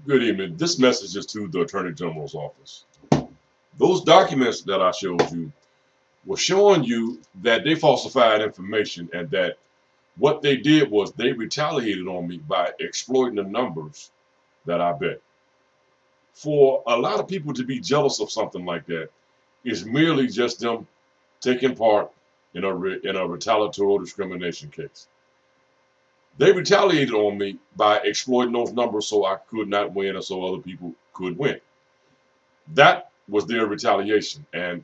Good evening. This message is to the Attorney General's office. Those documents that I showed you were showing you that they falsified information and that what they did was they retaliated on me by exploiting the numbers that I bet. For a lot of people to be jealous of something like that is merely just them taking part in a retaliatory discrimination case. They retaliated on me by exploiting those numbers so I could not win and so other people could win. That was their retaliation. And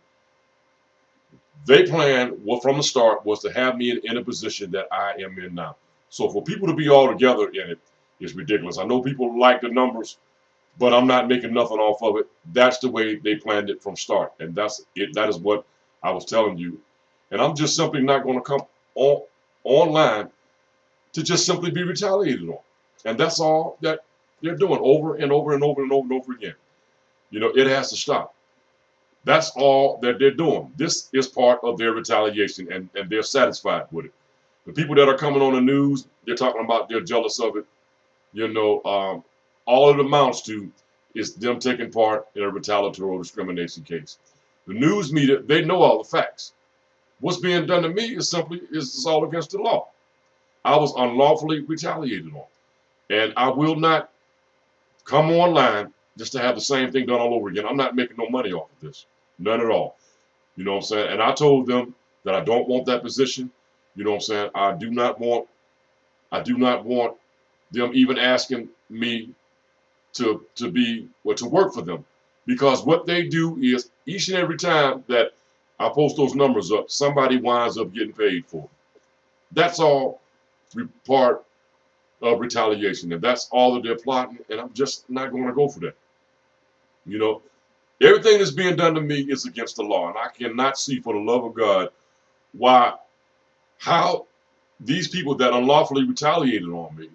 they plan, well, from the start, was to have me in a position that I am in now. So for people to be all together in it is ridiculous. I know people like the numbers, but I'm not making nothing off of it. That's the way they planned it from start. And that's it. That is what I was telling you. And I'm just simply not going to come online to just simply be retaliated on. And that's all that they're doing over and over and over and over and over again. You know, it has to stop. That's all that they're doing. This is part of their retaliation, and they're satisfied with it. The people that are coming on the news, they're talking about they're jealous of it. You know, all it amounts to is them taking part in a retaliatory discrimination case. The news media, they know all the facts. What's being done to me is simply is all against the law. I was unlawfully retaliated on, and I will not come online just to have the same thing done all over again. I'm not making no money off of this, none at all. You know what I'm saying? And I told them that I don't want that position. You know what I'm saying? I do not want them even asking me to be or to work for them, because what they do is each and every time that I post those numbers up, somebody winds up getting paid for it. That's all part of retaliation, and that's all that they're plotting. And I'm just not going to go for that. You know, everything that's being done to me is against the law, and I cannot see, for the love of God, why, how these people that unlawfully retaliated on me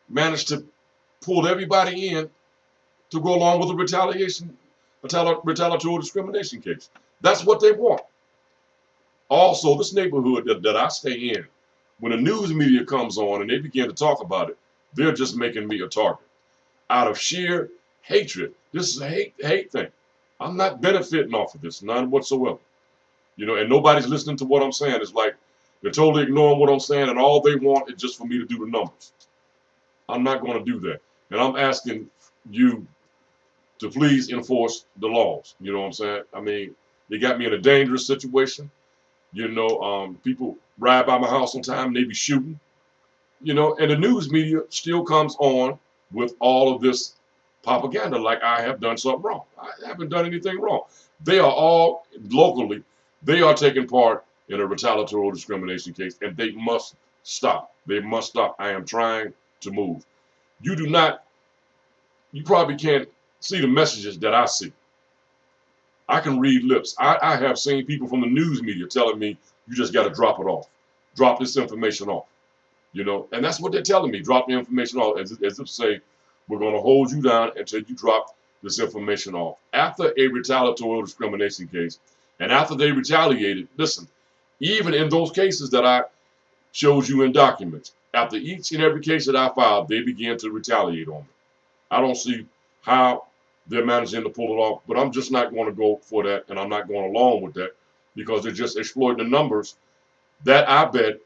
managed to pull everybody in to go along with a retaliatory discrimination case. That's what they want. Also, this neighborhood that I stay in, when the news media comes on and they begin to talk about it, they're just making me a target out of sheer hatred. This is a hate thing. I'm not benefiting off of this, none whatsoever. You know, and nobody's listening to what I'm saying. It's like they're totally ignoring what I'm saying, and all they want is just for me to do the numbers. I'm not going to do that. And I'm asking you to please enforce the laws. You know what I'm saying? I mean, they got me in a dangerous situation. You know, people ride by my house sometime and they be shooting. You know, and the news media still comes on with all of this propaganda like I have done something wrong. I haven't done anything wrong. They are all locally, they are taking part in a retaliatory discrimination case, and they must stop. They must stop. I am trying to move. You do not, you probably can't see the messages that I see. I can read lips. I have seen people from the news media telling me, you just got to drop it off. Drop this information off. You know, and that's what they're telling me. Drop the information off, as if say, we're going to hold you down until you drop this information off. After a retaliatory discrimination case, and after they retaliated, listen, even in those cases that I showed you in documents, after each and every case that I filed, they began to retaliate on me. I don't see how they're managing to pull it off, but I'm just not going to go for that, and I'm not going along with that, because they're just exploiting the numbers that I bet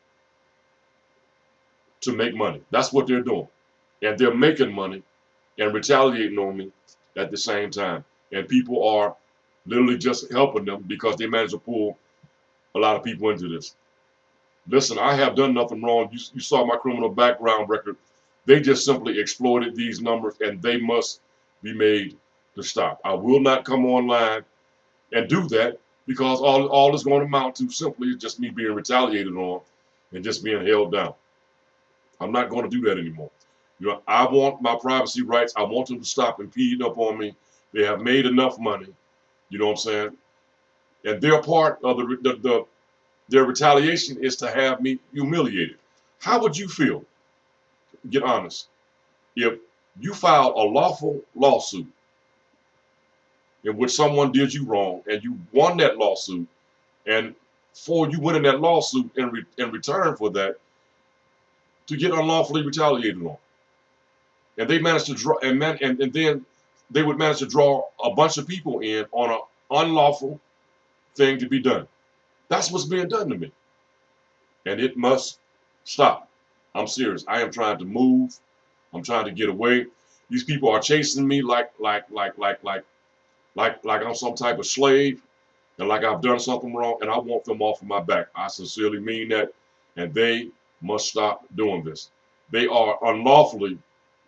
to make money. That's what they're doing. And they're making money and retaliating on me at the same time. And people are literally just helping them because they managed to pull a lot of people into this. Listen, I have done nothing wrong. You saw my criminal background record. They just simply exploited these numbers, and they must be made to stop. I will not come online and do that, because all it's going to amount to simply is just me being retaliated on and just being held down. I'm not going to do that anymore. You know, I want my privacy rights. I want them to stop impeding up on me. They have made enough money. You know what I'm saying? And their part of their retaliation is to have me humiliated. How would you feel? Get honest. If you filed a lawful lawsuit in which someone did you wrong and you won that lawsuit, and for you winning that lawsuit in return for that, to get unlawfully retaliated on. And they managed to draw, and then they would manage to draw a bunch of people in on an unlawful thing to be done. That's what's being done to me, and it must stop. I'm serious. I am trying to move. I'm trying to get away. These people are chasing me like I'm some type of slave, and like I've done something wrong, and I want them off of my back. I sincerely mean that, and they must stop doing this. They are unlawfully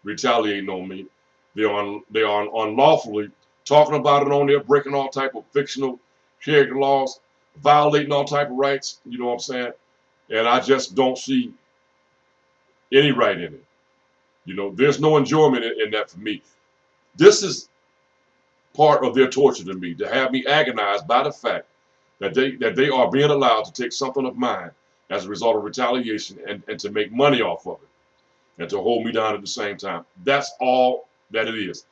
retaliating on me. They are unlawfully talking about it on there, breaking all type of fictional character laws, violating all type of rights. You know what I'm saying? And I just don't see any right in it. You know, there's no enjoyment in that for me. This is part of their torture to me, to have me agonized by the fact that they are being allowed to take something of mine as a result of retaliation and to make money off of it and to hold me down at the same time. That's all that it is.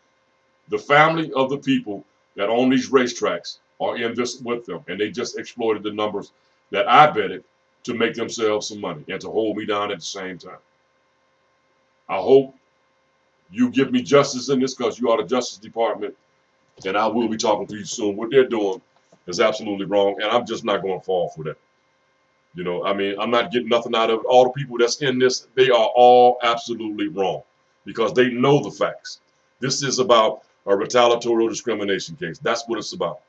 The family of the people that own these racetracks are in this with them, and they just exploited the numbers that I betted to make themselves some money and to hold me down at the same time. I hope you give me justice in this, because you are the Justice Department, and I will be talking to you soon. What they're doing is absolutely wrong, and I'm just not going to fall for that. You know, I mean, I'm not getting nothing out of it. All the people that's in this, they are all absolutely wrong because they know the facts. This is about a retaliatory discrimination case. That's what it's about.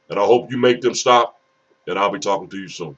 And I hope you make them stop, and I'll be talking to you soon.